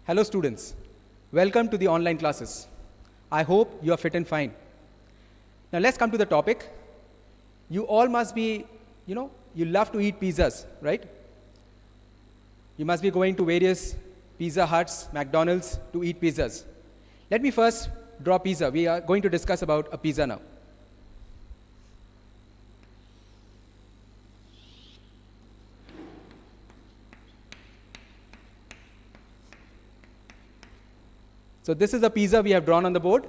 Hello students, welcome to the online classes. I hope you are fit and fine. Now let's come to the topic. You all must be, you love to eat pizzas, right? You must be going to various Pizza Huts, McDonald's to eat pizzas. Let me first draw pizza. We are going to discuss about a pizza now. So this is a pizza we have drawn on the board.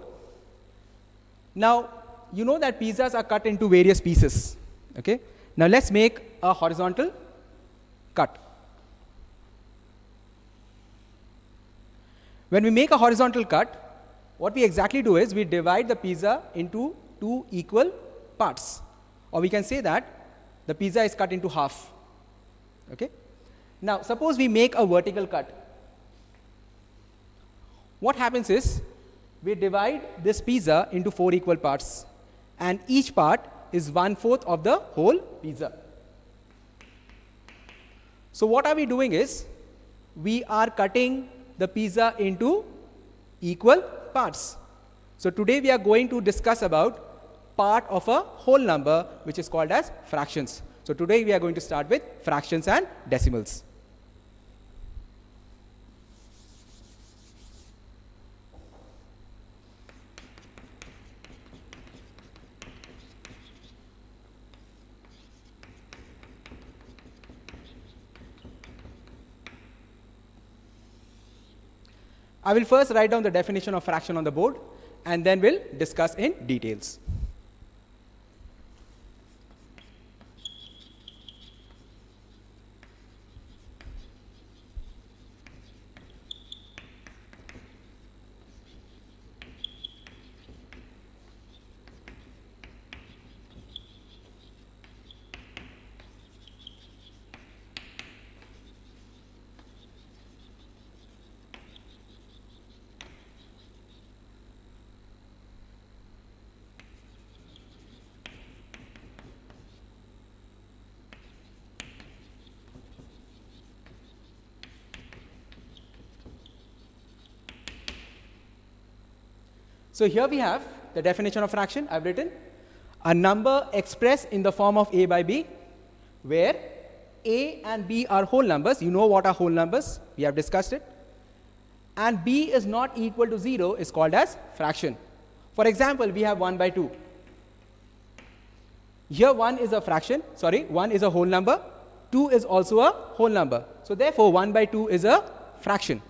Now, you know that pizzas are cut into various pieces. Okay? Now let's make a horizontal cut. When we make a horizontal cut, what we exactly do is we divide the pizza into two equal parts. Or we can say that the pizza is cut into half. Okay? Now, suppose we make a vertical cut. What happens is, we divide this pizza into 4 equal parts, and each part is 1/4 of the whole pizza. So what are we doing is, we are cutting the pizza into equal parts. So today we are going to discuss about part of a whole number, which is called as fractions. So today we are going to start with fractions and decimals. I will first write down the definition of fraction on the board, and then we'll discuss in details. So here we have the definition of fraction. I've written a number expressed in the form of a by b, where a and b are whole numbers. You know what are whole numbers, we have discussed it. And b is not equal to 0 is called as fraction. For example, we have 1/2. Here 1 is a fraction, 1 is a whole number, 2 is also a whole number. So therefore 1/2 is a fraction.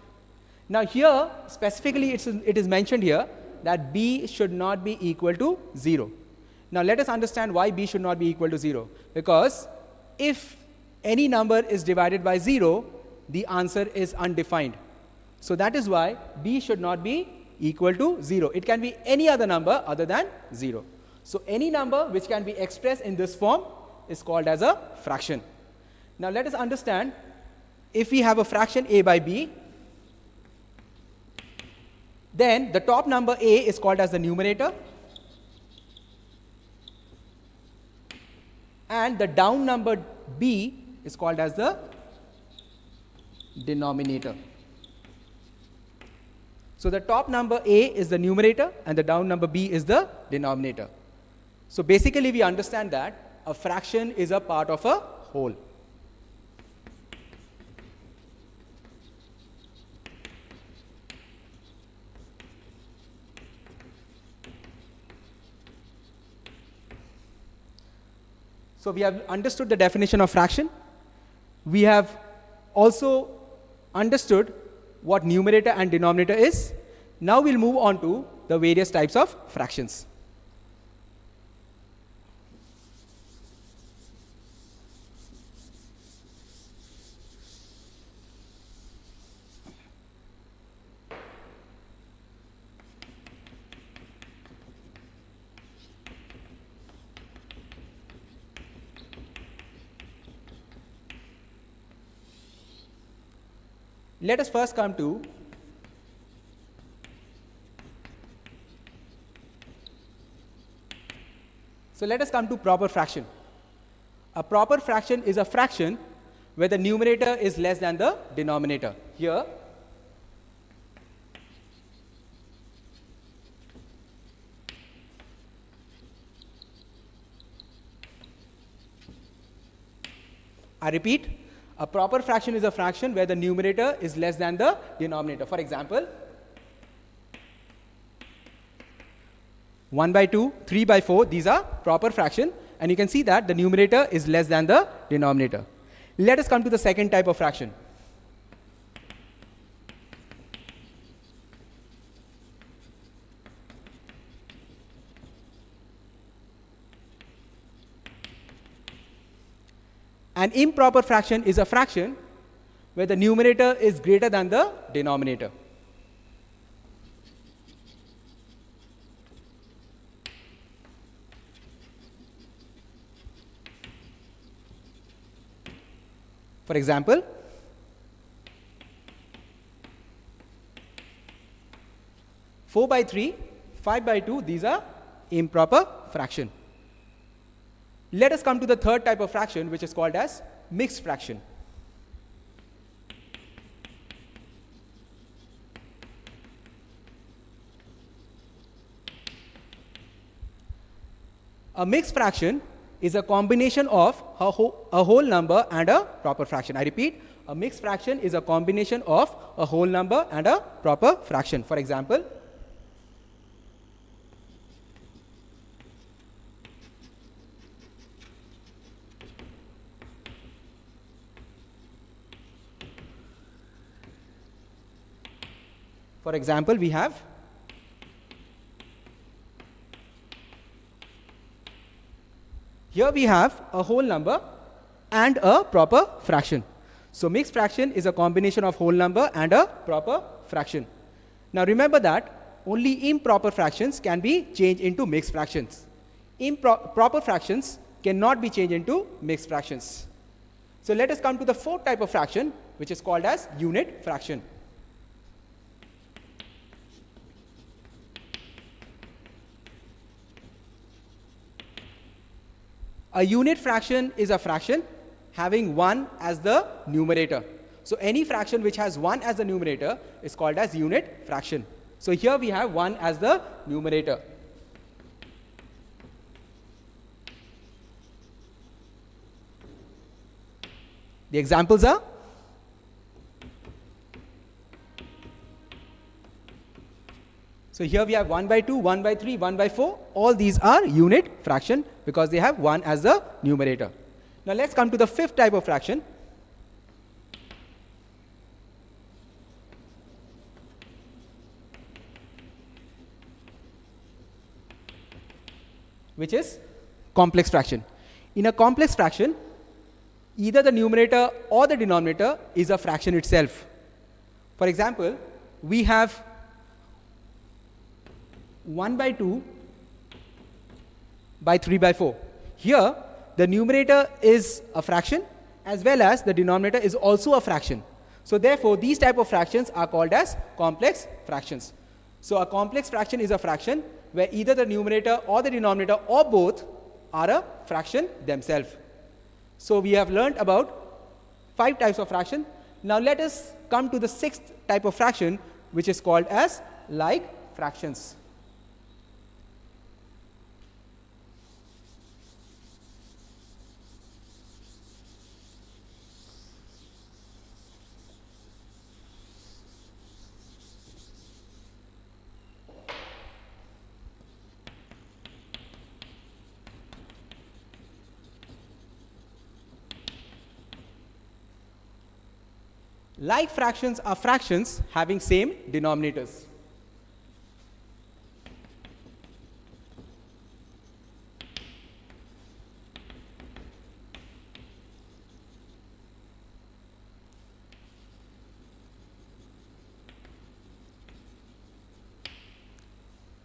Now here specifically it is mentioned here that b should not be equal to 0. Now let us understand why b should not be equal to 0. Because if any number is divided by 0, the answer is undefined. So that is why b should not be equal to 0. It can be any other number other than 0. So any number which can be expressed in this form is called as a fraction. Now let us understand, if we have a fraction a by b, then the top number a is called as the numerator, and the down number b is called as the denominator. So the top number a is the numerator and the down number b is the denominator. So basically we understand that a fraction is a part of a whole. So we have understood the definition of fraction. We have also understood what numerator and denominator is. Now we'll move on to the various types of fractions. Let us first come to proper fraction. A proper fraction is a fraction where the numerator is less than the denominator. Here, I repeat, a proper fraction is a fraction where the numerator is less than the denominator. For example, 1 by 2, 3 by 4, these are proper fraction, and you can see that the numerator is less than the denominator. Let us come to the second type of fraction. An improper fraction is a fraction where the numerator is greater than the denominator. For example, 4 by 3, 5 by 2, these are improper fraction. Let us come to the third type of fraction, which is called as mixed fraction. A mixed fraction is a combination of a whole number and a proper fraction. I repeat, a mixed fraction is a combination of a whole number and a proper fraction. For example, we have here we have a whole number and a proper fraction. So mixed fraction is a combination of whole number and a proper fraction. Now remember that only improper fractions can be changed into mixed fractions. Proper fractions cannot be changed into mixed fractions. So let us come to the fourth type of fraction, which is called as unit fraction. A unit fraction is a fraction having 1 as the numerator. So any fraction which has 1 as the numerator is called as unit fraction. So here we have 1 as the numerator. The examples are so here we have 1 by 2, 1 by 3, 1 by 4. All these are unit fraction because they have 1 as the numerator. Now let's come to the fifth type of fraction. Which is complex fraction. In a complex fraction, either the numerator or the denominator is a fraction itself. For example, we have 1 by 2 by 3 by 4. Here, the numerator is a fraction as well as the denominator is also a fraction. So therefore, these type of fractions are called as complex fractions. So a complex fraction is a fraction where either the numerator or the denominator or both are a fraction themselves. So we have learned about 5 types of fraction. Now let us come to the 6th type of fraction, which is called as like fractions. Like fractions are fractions having same denominators.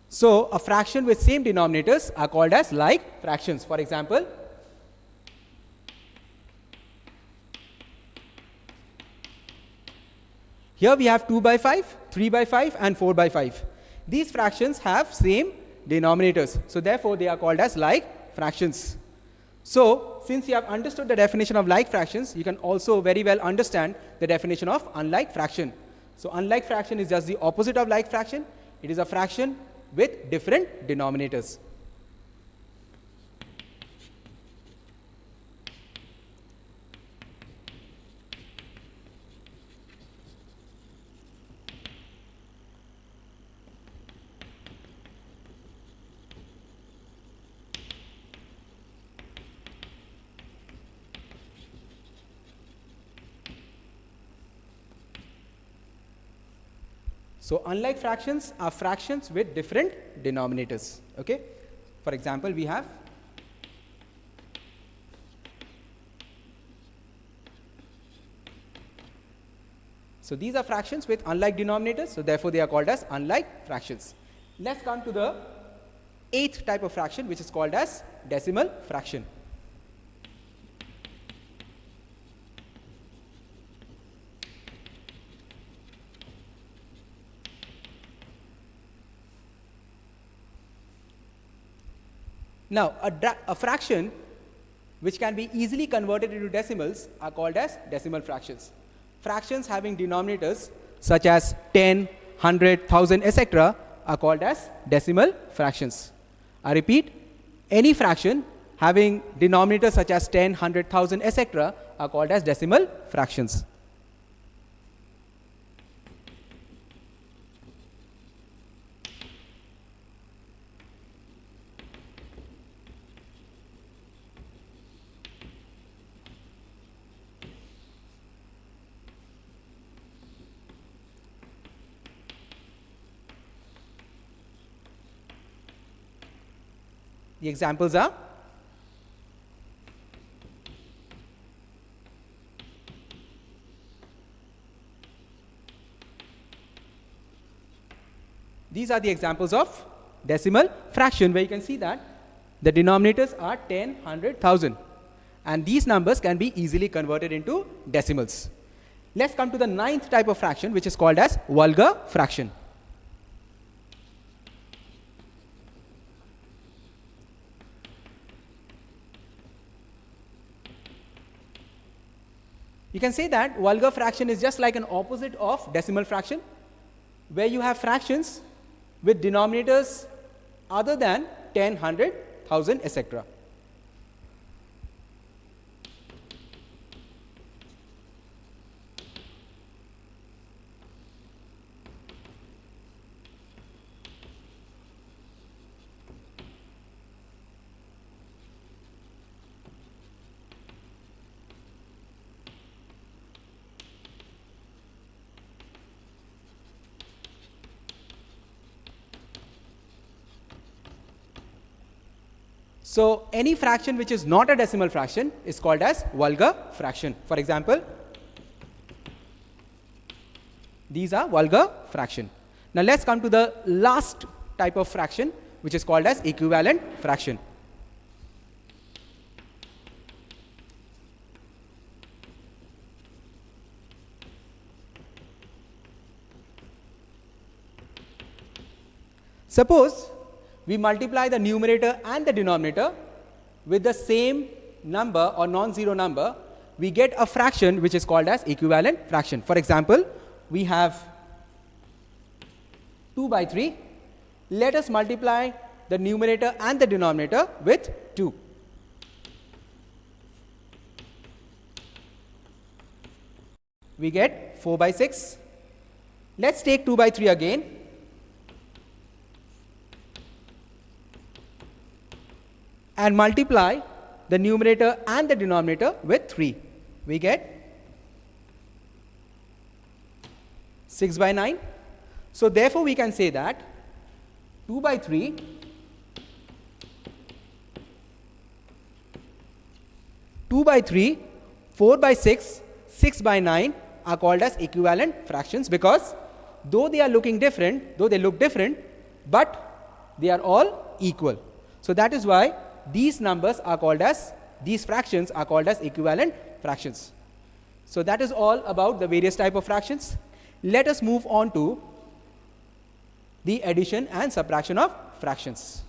So a fraction with same denominators are called as like fractions. For example, here we have 2 by 5, 3 by 5 and 4 by 5. These fractions have same denominators. So therefore, they are called as like fractions. So since you have understood the definition of like fractions, you can also very well understand the definition of unlike fraction. So unlike fraction is just the opposite of like fraction. It is a fraction with different denominators. So unlike fractions are fractions with different denominators. Okay. For example, we have so these are fractions with unlike denominators, so therefore they are called as unlike fractions. Let's come to the 8th type of fraction, which is called as decimal fraction. Now, a fraction which can be easily converted into decimals are called as decimal fractions. Fractions having denominators such as 10, 100, 1000, etc. are called as decimal fractions. I repeat, any fraction having denominators such as 10, 100, 1000, etc. are called as decimal fractions. The examples are these are the examples of decimal fraction, where you can see that the denominators are 10, 100, 1000, and these numbers can be easily converted into decimals. Let's come to the 9th type of fraction, which is called as vulgar fraction. You can say that vulgar fraction is just like an opposite of decimal fraction, where you have fractions with denominators other than 10, 100, 1000, etc. So any fraction which is not a decimal fraction is called as vulgar fraction. For example, these are vulgar fraction. Now let's come to the last type of fraction, which is called as equivalent fraction. Suppose we multiply the numerator and the denominator with the same number or non-zero number, we get a fraction which is called as equivalent fraction. For example, we have 2 by 3. Let us multiply the numerator and the denominator with 2. We get 4 by 6. Let's take 2 by 3 again. And multiply the numerator and the denominator with 3. We get 6 by 9. So therefore we can say that 2 by 3 2 by 3, 4 by 6, 6 by 9 are called as equivalent fractions, because though they are looking different, though they look different, but they are all equal. So that is why these numbers are called as, these fractions are called as equivalent fractions. So that is all about the various type of fractions. Let us move on to the addition and subtraction of fractions.